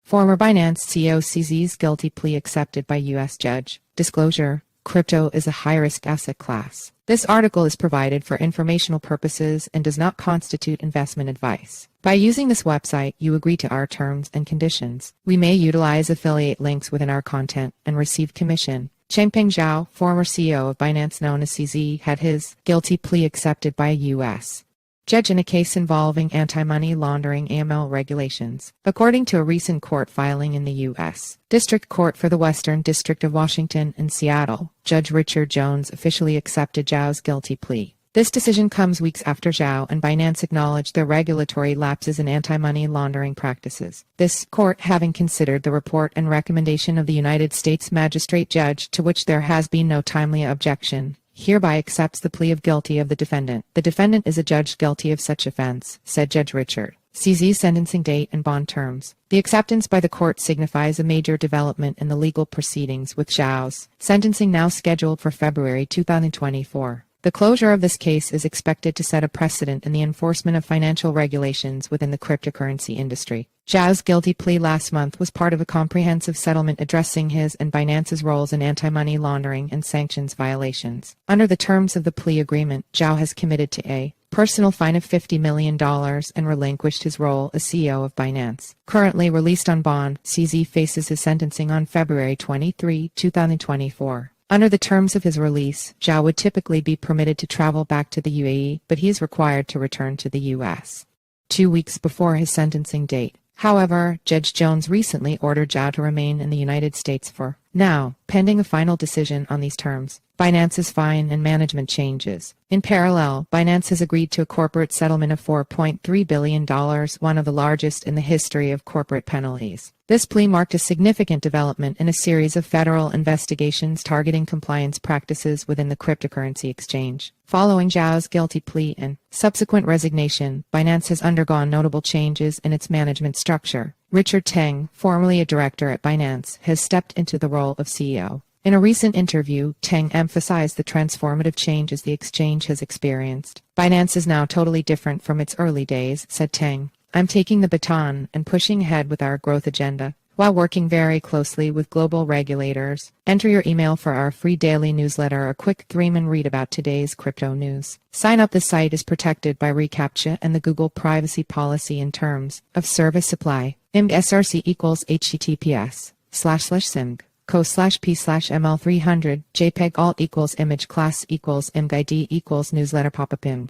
Former Binance CEO CZ's guilty plea accepted by U.S. judge. Disclosure: crypto is a high-risk asset class. This article is provided for informational purposes and does not constitute investment advice. By using this website, you agree to our terms and conditions. We may utilize affiliate links within our content and receive commission. Changpeng Zhao, former CEO of Binance known as CZ, had his guilty plea accepted by a U.S. judge in a case involving anti-money laundering AML regulations. According to a recent court filing in the U.S. District Court for the Western District of Washington in Seattle, Judge Richard Jones officially accepted Zhao's guilty plea. This decision comes weeks after Zhao and Binance acknowledged their regulatory lapses in anti-money laundering practices. This court, having considered the report and recommendation of the United States Magistrate Judge, to which there has been no timely objection, hereby accepts the plea of guilty of the defendant. The defendant is adjudged guilty of such offense, said Judge Richard. CZ's sentencing date and bond terms. The acceptance by the court signifies a major development in the legal proceedings, with Zhao's sentencing now scheduled for February 2024. The closure of this case is expected to set a precedent in the enforcement of financial regulations within the cryptocurrency industry. Zhao's guilty plea last month was part of a comprehensive settlement addressing his and Binance's roles in anti-money laundering and sanctions violations. Under the terms of the plea agreement, Zhao has committed to a personal fine of $50 million and relinquished his role as CEO of Binance. Currently released on bond, CZ faces his sentencing on February 23, 2024. Under the terms of his release, Zhao would typically be permitted to travel back to the UAE, but he is required to return to the U.S. 2 weeks before his sentencing date. However, Judge Jones recently ordered Zhao to remain in the United States for now, pending a final decision on these terms. Binance's fine and management changes. In parallel, Binance has agreed to a corporate settlement of $4.3 billion, one of the largest in the history of corporate penalties. This plea marked a significant development in a series of federal investigations targeting compliance practices within the cryptocurrency exchange. Following Zhao's guilty plea and subsequent resignation, Binance has undergone notable changes in its management structure. Richard Teng, formerly a director at Binance, has stepped into the role of CEO. In a recent interview, Teng emphasized the transformative changes the exchange has experienced. Binance is now totally different from its early days, said Teng. I'm taking the baton and pushing ahead with our growth agenda, while working very closely with global regulators. Enter your email for our free daily newsletter, a quick 3-minute read about today's crypto news. Sign up. The site is protected by reCAPTCHA and the Google privacy policy in terms of service supply. IMG SRC equals https://simg. co/p/ml300 jpeg alt equals image class equals img id equals newsletter pop-up img